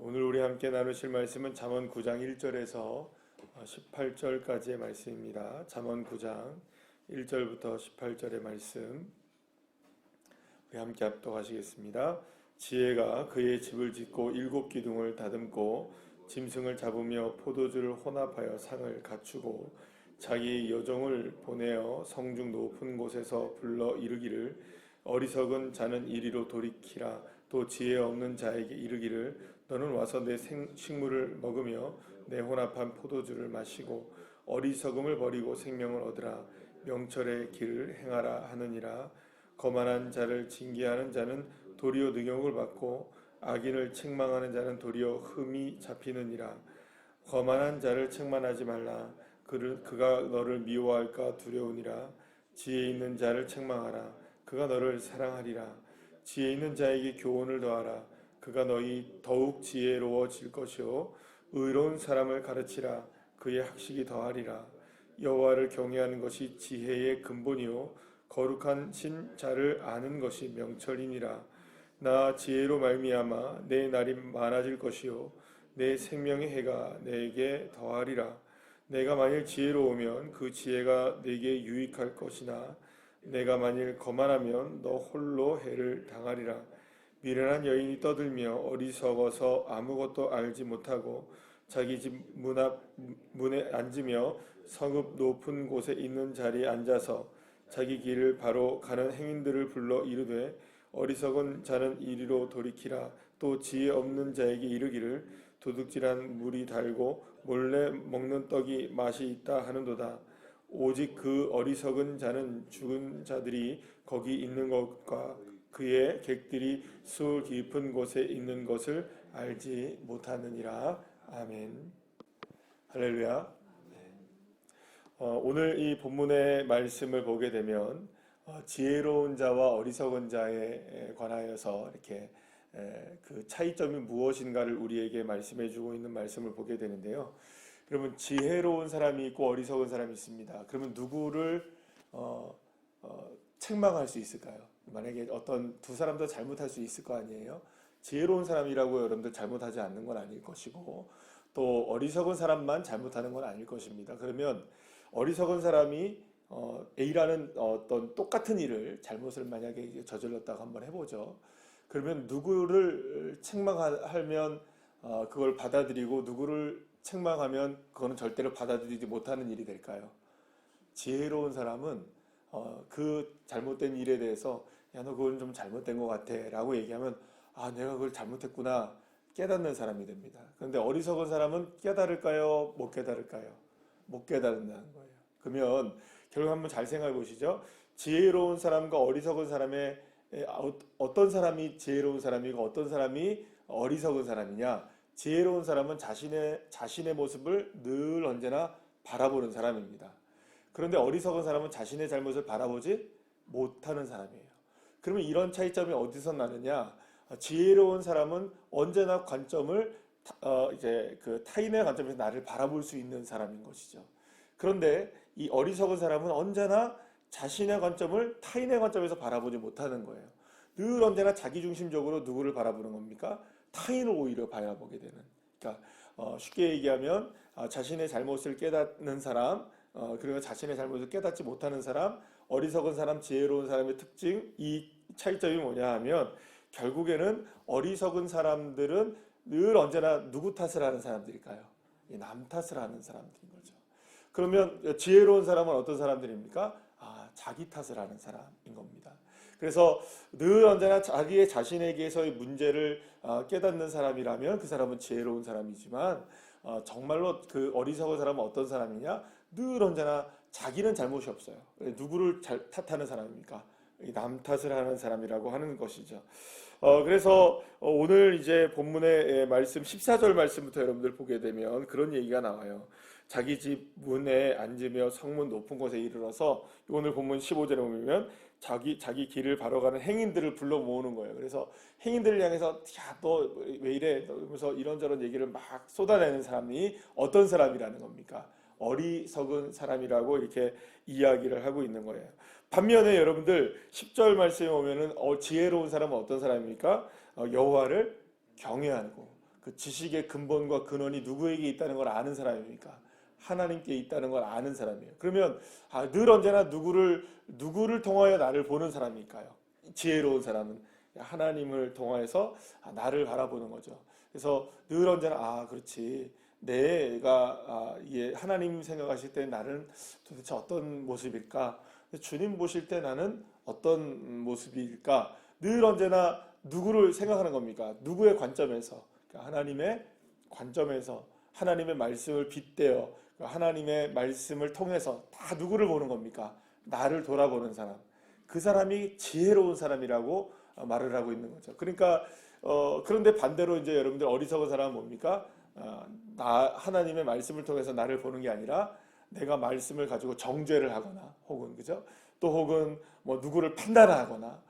오늘 우리 함께 나누실 말씀은 잠언 9장 1절에서 18절까지의 말씀입니다. 잠언 9장 1절부터 18절의 말씀 우리 함께 합독하시겠습니다. 지혜가 그의 집을 짓고 7기둥을 다듬고 짐승을 잡으며 포도주를 혼합하여 상을 갖추고 자기 여종을 보내어 성중 높은 곳에서 불러 이르기를 어리석은 자는 이리로 돌이키라. 또 지혜 없는 자에게 이르기를 너는 와서 내 식물을 먹으며 내 혼합한 포도주를 마시고 어리석음을 버리고 생명을 얻으라. 명철의 길을 행하라 하느니라. 거만한 자를 징계하는 자는 도리어 능욕을 받고 악인을 책망하는 자는 도리어 흠이 잡히느니라. 거만한 자를 책망하지 말라. 그가 너를 미워할까 두려우니라. 지혜 있는 자를 책망하라. 그가 너를 사랑하리라. 지혜 있는 자에게 교훈을 더하라. 그가 너희 더욱 지혜로워질 것이요 의로운 사람을 가르치라. 그의 학식이 더하리라. 여호와를 경외하는 것이 지혜의 근본이요 거룩한 신 자를 아는 것이 명철이니라. 나 지혜로 말미암아 내 날이 많아질 것이요 내 생명의 해가 내게 더하리라. 내가 만일 지혜로우면 그 지혜가 내게 유익할 것이나 내가 만일 거만하면 너 홀로 해를 당하리라. 미련한 여인이 떠들며 어리석어서 아무것도 알지 못하고 자기 집 문에 앉으며 성읍 높은 곳에 있는 자리에 앉아서 자기 길을 바로 가는 행인들을 불러 이르되 어리석은 자는 이리로 돌이키라. 또 지혜 없는 자에게 이르기를 도둑질한 물이 달고 몰래 먹는 떡이 맛이 있다 하는도다. 오직 그 어리석은 자는 죽은 자들이 거기 있는 것과 그의 객들이 수울 깊은 곳에 있는 것을 알지 못하느니라. 아멘. 할렐루야. 오늘 이 본문의 말씀을 보게 되면 지혜로운 자와 어리석은 자에 관하여서 이렇게 그 차이점이 무엇인가를 우리에게 말씀해 주고 있는 말씀을 보게 되는데요. 그러면 지혜로운 사람이 있고 어리석은 사람이 있습니다. 그러면 누구를 책망할 수 있을까요? 만약에 어떤 두 사람도 잘못할 수 있을 거 아니에요? 지혜로운 사람이라고 여러분들 잘못하지 않는 건 아닐 것이고 또 어리석은 사람만 잘못하는 건 아닐 것입니다. 그러면 어리석은 사람이 A라는 어떤 똑같은 일을 잘못을 만약에 저질렀다고 한번 해보죠. 그러면 누구를 책망하면 그걸 받아들이고 누구를 책망하면 그거는 절대로 받아들이지 못하는 일이 될까요? 지혜로운 사람은 그 잘못된 일에 대해서 야, 너 그건 좀 잘못된 것 같아 라고 얘기하면 아, 내가 그걸 잘못했구나 깨닫는 사람이 됩니다. 그런데 어리석은 사람은 깨달을까요? 못 깨달을까요? 못 깨달는다는 거예요. 그러면 결국 한번 잘 생각해 보시죠. 지혜로운 사람과 어리석은 사람의 어떤 사람이 지혜로운 사람이고 어떤 사람이 어리석은 사람이냐? 지혜로운 사람은 자신의 모습을 늘 언제나 바라보는 사람입니다. 그런데 어리석은 사람은 자신의 잘못을 바라보지 못하는 사람이에요. 그러면 이런 차이점이 어디서 나느냐? 지혜로운 사람은 언제나 관점을 이제 그 타인의 관점에서 나를 바라볼 수 있는 사람인 것이죠. 그런데 이 어리석은 사람은 언제나 자신의 관점을 타인의 관점에서 바라보지 못하는 거예요. 늘 언제나 자기중심적으로 누구를 바라보는 겁니까? 타인을 오히려 바라보게 되는. 그러니까 쉽게 얘기하면 자신의 잘못을 깨닫는 사람, 그리고 자신의 잘못을 깨닫지 못하는 사람, 어리석은 사람, 지혜로운 사람의 특징, 이 차이점이 뭐냐 하면 결국에는 어리석은 사람들은 늘 언제나 누구 탓을 하는 사람들일까요? 남 탓을 하는 사람들인 거죠. 그러면 지혜로운 사람은 어떤 사람들입니까? 자기 탓을 하는 사람인 겁니다. 그래서 늘 언제나 자신에게서의 문제를 깨닫는 사람이라면 그 사람은 지혜로운 사람이지만 정말로 그 어리석은 사람은 어떤 사람이냐? 늘 언제나 자기는 잘못이 없어요. 누구를 탓하는 사람입니까? 남 탓을 하는 사람이라고 하는 것이죠. 그래서 오늘 이제 본문의 말씀 14절 말씀부터 여러분들 보게 되면 그런 얘기가 나와요. 자기 집 문에 앉으며 성문 높은 곳에 이르러서 오늘 본문 15절에 보면 자기 길을 바로 가는 행인들을 불러 모으는 거예요. 그래서 행인들을 향해서 야, 너 왜 이래? 그러면서 이런저런 얘기를 막 쏟아내는 사람이 어떤 사람이라는 겁니까? 어리석은 사람이라고 이렇게 이야기를 하고 있는 거예요. 반면에 여러분들 10절 말씀에 오면은 지혜로운 사람은 어떤 사람입니까? 여호와를 경외하고 그 지식의 근본과 근원이 누구에게 있다는 걸 아는 사람입니까? 하나님께 있다는 걸 아는 사람이에요. 그러면 늘 언제나 누구를 통하여 나를 보는 사람일까요? 지혜로운 사람은 하나님을 통하여서 나를 바라보는 거죠. 그래서 늘 언제나 그렇지. 내가 하나님 생각하실 때 나는 도대체 어떤 모습일까? 주님 보실 때 나는 어떤 모습일까? 늘 언제나 누구를 생각하는 겁니까? 누구의 관점에서? 그러니까 하나님의 관점에서 하나님의 말씀을 빗대어 하나님의 말씀을 통해서 다 누구를 보는 겁니까? 나를 돌아보는 사람. 그 사람이 지혜로운 사람이라고 말을 하고 있는 거죠. 그러니까 그런데 반대로 이제 여러분들 어리석은 사람은 뭡니까? 하나님의 말씀을 통해서 나를 보는 게 아니라 내가 말씀을 가지고 정죄를 하거나 혹은 그죠? 또 혹은 뭐 누구를 판단하거나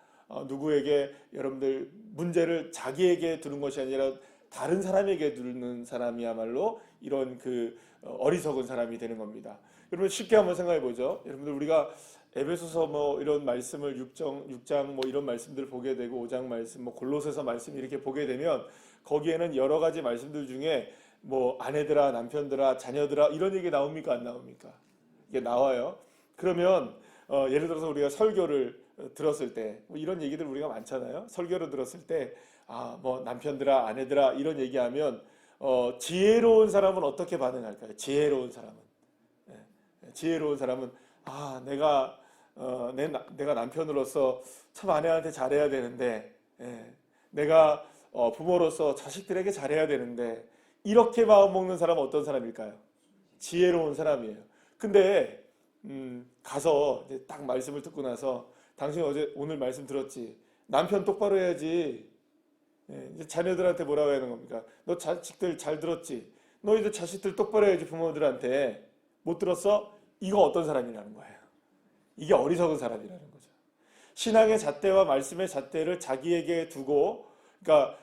누구에게 여러분들 문제를 자기에게 두는 것이 아니라 다른 사람에게 두는 사람이야말로 이런 어리석은 사람이 되는 겁니다. 여러분 쉽게 한번 생각해 보죠. 여러분들 우리가 에베소서 뭐 이런 말씀을 6장 뭐 이런 말씀들을 보게 되고 5장 말씀 뭐 골로새서 말씀 이렇게 보게 되면 거기에는 여러 가지 말씀들 중에 뭐 아내들아 남편들아 자녀들아 이런 얘기 나옵니까 안 나옵니까? 이게 나와요. 그러면 예를 들어서 우리가 설교를 들었을 때 뭐 이런 얘기들 우리가 많잖아요. 설교를 들었을 때 뭐 남편들아 아내들아 이런 얘기하면 지혜로운 사람은 어떻게 반응할까요? 지혜로운 사람은 지혜로운 사람은 내가 남편으로서 참 아내한테 잘해야 되는데 내가 부모로서 자식들에게 잘해야 되는데 이렇게 마음 먹는 사람은 어떤 사람일까요? 지혜로운 사람이에요. 근데 가서 이제 딱 말씀을 듣고 나서 당신 오늘 말씀 들었지? 남편 똑바로 해야지. 이제 자녀들한테 뭐라고 하는 겁니까? 너 자식들 잘 들었지? 너 이제 자식들 똑바로 해야지 부모들한테. 못 들었어? 이거 어떤 사람이라는 거예요. 이게 어리석은 사람이라는 거죠. 신앙의 잣대와 말씀의 잣대를 자기에게 두고 그러니까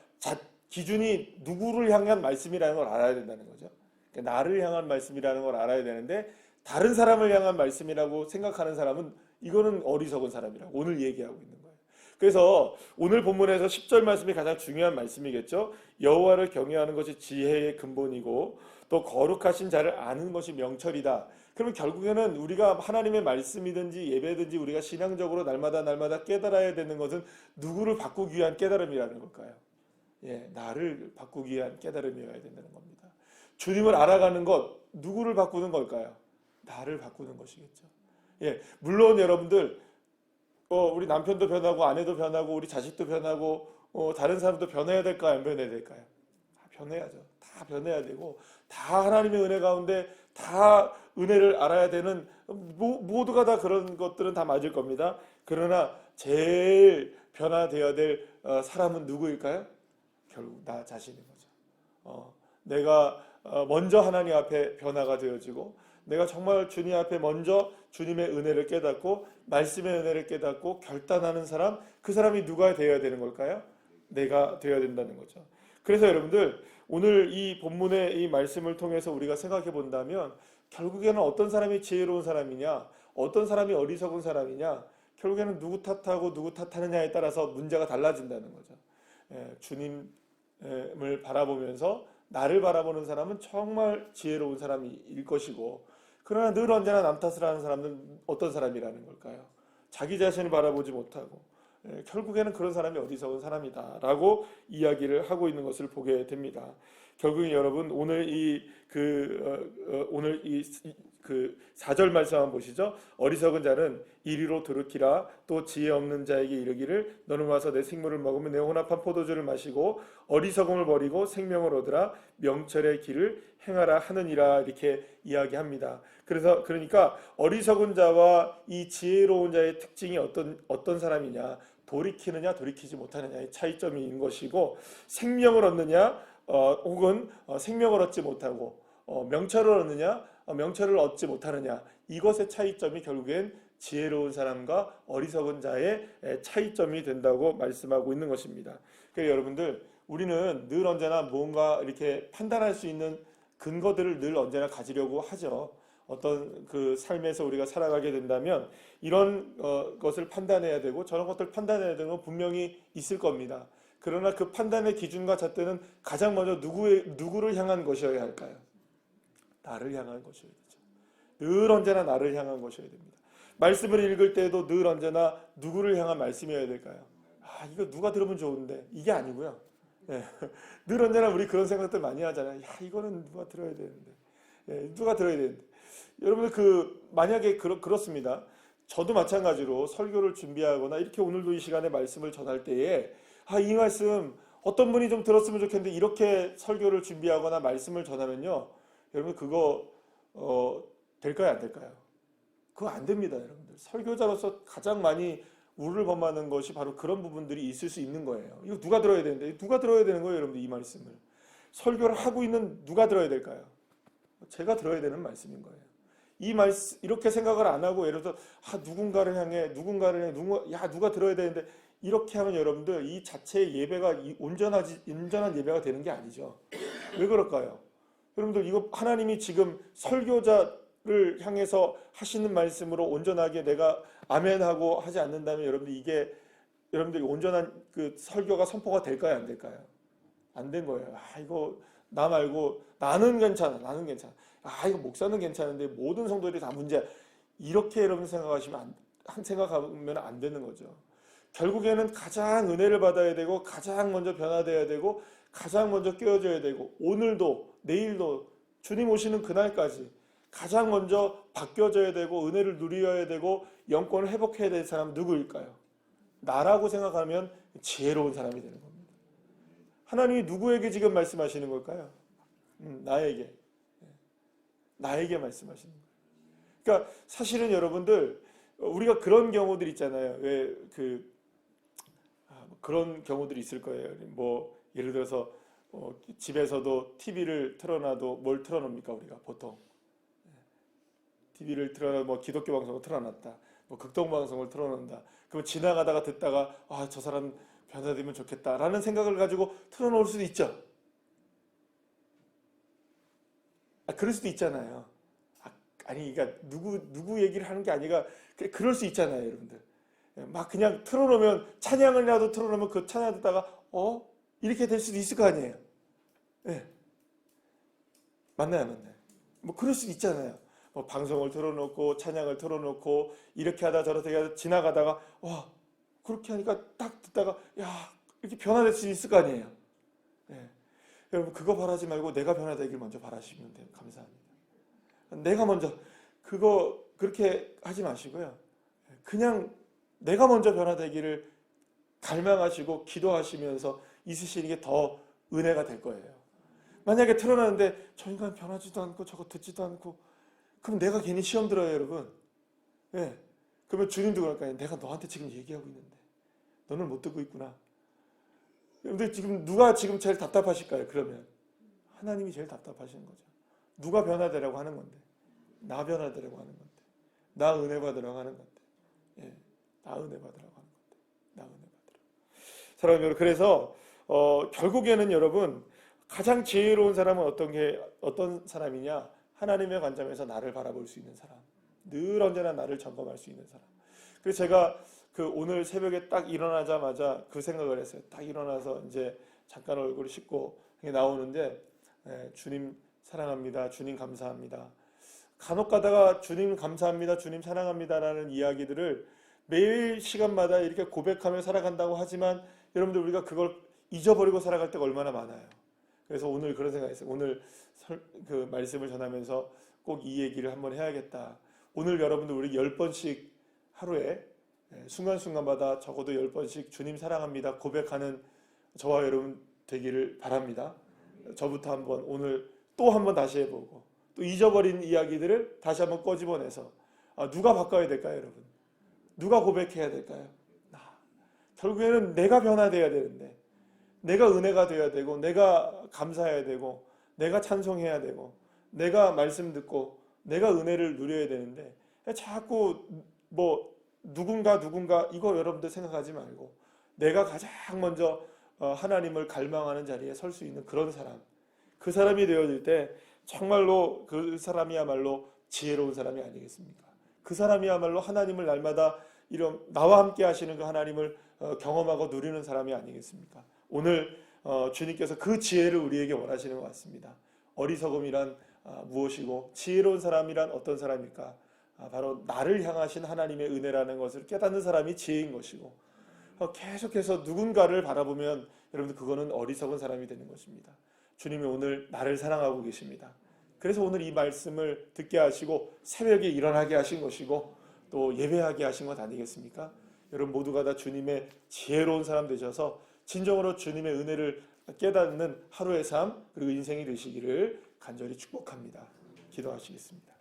기준이 누구를 향한 말씀이라는 걸 알아야 된다는 거죠. 그러니까 나를 향한 말씀이라는 걸 알아야 되는데 다른 사람을 향한 말씀이라고 생각하는 사람은 이거는 어리석은 사람이라고 오늘 얘기하고 있는 거예요. 그래서 오늘 본문에서 10절 말씀이 가장 중요한 말씀이겠죠. 여호와를 경외하는 것이 지혜의 근본이고 또 거룩하신 자를 아는 것이 명철이다. 그러면 결국에는 우리가 하나님의 말씀이든지 예배든지 우리가 신앙적으로 날마다 깨달아야 되는 것은 누구를 바꾸기 위한 깨달음이라는 걸까요? 나를 바꾸기 위한 깨달음이어야 된다는 겁니다. 주님을 알아가는 것 누구를 바꾸는 걸까요? 나를 바꾸는 것이겠죠. 물론 여러분들 우리 남편도 변하고 아내도 변하고 우리 자식도 변하고 다른 사람도 변해야 될까요? 안 변해야 될까요? 변해야죠. 다 변해야 되고 다 하나님의 은혜 가운데 다 은혜를 알아야 되는 모두가 다 그런 것들은 다 맞을 겁니다. 그러나 제일 변화되어야 될 사람은 누구일까요? 결국 나 자신인 거죠. 내가 먼저 하나님 앞에 변화가 되어지고 내가 정말 주님 앞에 먼저 주님의 은혜를 깨닫고 말씀의 은혜를 깨닫고 결단하는 사람, 그 사람이 누가 되어야 되는 걸까요? 내가 되어야 된다는 거죠. 그래서 여러분들 오늘 이 본문의 이 말씀을 통해서 우리가 생각해 본다면 결국에는 어떤 사람이 지혜로운 사람이냐, 어떤 사람이 어리석은 사람이냐, 결국에는 누구 탓하고 누구 탓하느냐에 따라서 문제가 달라진다는 거죠. 주님을 바라보면서 나를 바라보는 사람은 정말 지혜로운 사람일 것이고, 그러나 늘 언제나 남 탓을 하는 사람은 어떤 사람이라는 걸까요? 자기 자신을 바라보지 못하고 결국에는 그런 사람이 어리석은 사람이다라고 이야기를 하고 있는 것을 보게 됩니다. 결국 여러분 오늘 오늘 이 4절 말씀 한번 보시죠. 어리석은 자는 이리로 돌이키라. 또 지혜 없는 자에게 이르기를 너는 와서 내 생물을 먹으면 내 혼합한 포도주를 마시고 어리석음을 버리고 생명을 얻으라. 명철의 길을 행하라 하느니라. 이렇게 이야기합니다. 그러니까 어리석은 자와 이 지혜로운 자의 특징이 어떤 사람이냐, 돌이키느냐 돌이키지 못하느냐의 차이점이 있는 것이고, 생명을 얻느냐 혹은 생명을 얻지 못하고 명철을 얻느냐 명철을 얻지 못하느냐, 이것의 차이점이 결국엔 지혜로운 사람과 어리석은 자의 차이점이 된다고 말씀하고 있는 것입니다. 그래서 여러분들 우리는 늘 언제나 뭔가 이렇게 판단할 수 있는 근거들을 늘 언제나 가지려고 하죠. 어떤 삶에서 우리가 살아가게 된다면 이런 것을 판단해야 되고 저런 것들 판단해야 되는 건 분명히 있을 겁니다. 그러나 그 판단의 기준과 잣대는 가장 먼저 누구를 향한 것이어야 할까요? 나를 향한 것이어야 되죠. 늘 언제나 나를 향한 것이어야 됩니다. 말씀을 읽을 때에도 늘 언제나 누구를 향한 말씀이어야 될까요? 이거 누가 들으면 좋은데, 이게 아니고요. 예. 늘 언제나 우리 그런 생각들 많이 하잖아요. 이거는 누가 들어야 되는데, 누가 들어야 되는데. 여러분들 만약에 그렇습니다. 저도 마찬가지로 설교를 준비하거나 이렇게 오늘도 이 시간에 말씀을 전할 때에 이 말씀 어떤 분이 좀 들었으면 좋겠는데, 이렇게 설교를 준비하거나 말씀을 전하면요, 여러분 그거 될까요, 안 될까요? 그거 안 됩니다, 여러분들. 설교자로서 가장 많이 우를 범하는 것이 바로 그런 부분들이 있을 수 있는 거예요. 이거 누가 들어야 되는데, 누가 들어야 되는 거예요, 여러분들. 이 말씀을 설교를 하고 있는 누가 들어야 될까요? 제가 들어야 되는 말씀인 거예요. 이 말씀 이렇게 생각을 안 하고 예를 들어서 누군가를 향해 누가 들어야 되는데, 이렇게 하면 여러분들 이 자체의 예배가 온전한 예배가 되는 게 아니죠. 왜 그럴까요? 여러분들, 이거 하나님이 지금 설교자를 향해서 하시는 말씀으로 온전하게 내가 아멘하고 하지 않는다면 여러분들 온전한 그 설교가 선포가 될까요, 안 될까요? 안 된 거예요. 이거 나 말고 나는 괜찮아. 이거 목사는 괜찮은데 모든 성도들이 다 문제야. 이렇게 여러분 생각하면 안 되는 거죠. 결국에는 가장 은혜를 받아야 되고, 가장 먼저 변화되어야 되고, 가장 먼저 깨어져야 되고, 오늘도 내일도 주님 오시는 그날까지 가장 먼저 바뀌어져야 되고, 은혜를 누려야 되고, 영권을 회복해야 될 사람은 누구일까요? 나라고 생각하면 지혜로운 사람이 되는 겁니다. 하나님이 누구에게 지금 말씀하시는 걸까요? 나에게 말씀하시는 거예요. 그러니까 사실은 여러분들, 우리가 그런 경우들 있잖아요. 그런 경우들이 있을 거예요. 예를 들어서 집에서도 TV를 틀어놔도 뭘 틀어놓습니까? 우리가 보통 TV를 틀어놔, 기독교 방송을 틀어놨다, 극동 방송을 틀어놓는다. 그럼 지나가다가 듣다가 저 사람 변화되면 좋겠다라는 생각을 가지고 틀어놓을 수도 있죠. 그럴 수도 있잖아요. 그러니까 누구 얘기를 하는 게 아니라 그럴 수 있잖아요, 여러분들. 그냥 틀어놓으면, 찬양을라도 틀어놓으면 그 찬양 듣다가 이렇게 될 수도 있을 거 아니에요. 맞나요? 그럴 수도 있잖아요. 방송을 틀어놓고 찬양을 틀어놓고 이렇게 하다 저렇게 하다 지나가다가 그렇게 하니까 딱 듣다가 이렇게 변화될 수 있을 거 아니에요. 여러분, 그거 바라지 말고 내가 변화되길 먼저 바라시면 돼요. 감사합니다. 내가 먼저 그렇게 하지 마시고요. 그냥 내가 먼저 변화되기를 갈망하시고 기도하시면서 있으시는 게 더 은혜가 될 거예요. 만약에 틀어놨는데 저 인간 변하지도 않고 저거 듣지도 않고, 그럼 내가 괜히 시험 들어요, 여러분. 그러면 주님도 그럴까요? 내가 너한테 지금 얘기하고 있는데 너는 못 듣고 있구나. 근데 지금 누가 지금 제일 답답하실까요? 그러면 하나님이 제일 답답하시는 거죠. 누가 변화되라고 하는 건데, 나 변화되라고 하는 건데, 나 은혜 받으라고 하는 건데, 나 은혜 받으라고 하는 건데, 나 은혜 받으라고. 사랑하는 여러분, 그래서 결국에는 여러분, 가장 지혜로운 사람은 어떤 사람이냐? 하나님의 관점에서 나를 바라볼 수 있는 사람, 늘 언제나 나를 점검할 수 있는 사람. 그래서 제가 오늘 새벽에 딱 일어나자마자 그 생각을 했어요. 딱 일어나서 이제 잠깐 얼굴을 씻고 나오는데, 주님 사랑합니다, 주님 감사합니다. 간혹 가다가 주님 감사합니다, 주님 사랑합니다라는 이야기들을 매일 시간마다 이렇게 고백하며 살아간다고 하지만, 여러분들, 우리가 그걸 잊어버리고 살아갈 때가 얼마나 많아요. 그래서 오늘 그런 생각했어요. 오늘 그 말씀을 전하면서 꼭 이 얘기를 한번 해야겠다. 오늘 여러분들 우리 10번씩 하루에 순간순간마다 적어도 10번씩 주님 사랑합니다 고백하는 저와 여러분 되기를 바랍니다. 저부터 한번 오늘 또 한번 다시 해보고, 또 잊어버린 이야기들을 다시 한번 꺼집어내서 누가 바꿔야 될까요, 여러분? 누가 고백해야 될까요? 결국에는 내가 변화돼야 되는데, 내가 은혜가 되어야 되고, 내가 감사해야 되고, 내가 찬송해야 되고, 내가 말씀 듣고, 내가 은혜를 누려야 되는데, 자꾸 누군가 이거 여러분들 생각하지 말고, 내가 가장 먼저 하나님을 갈망하는 자리에 설 수 있는 그런 사람, 그 사람이 되어질 때 정말로 그 사람이야말로 지혜로운 사람이 아니겠습니까? 그 사람이야말로 하나님을 날마다 나와 함께 하시는 그 하나님을 경험하고 누리는 사람이 아니겠습니까? 오늘 주님께서 그 지혜를 우리에게 원하시는 것 같습니다. 어리석음이란 무엇이고 지혜로운 사람이란 어떤 사람일까? 바로 나를 향하신 하나님의 은혜라는 것을 깨닫는 사람이 지혜인 것이고, 계속해서 누군가를 바라보면 여러분들 그거는 어리석은 사람이 되는 것입니다. 주님이 오늘 나를 사랑하고 계십니다. 그래서 오늘 이 말씀을 듣게 하시고 새벽에 일어나게 하신 것이고 또 예배하게 하신 것 아니겠습니까? 여러분 모두가 다 주님의 지혜로운 사람 되셔서 진정으로 주님의 은혜를 깨닫는 하루의 삶 그리고 인생이 되시기를 간절히 축복합니다. 기도하시겠습니다.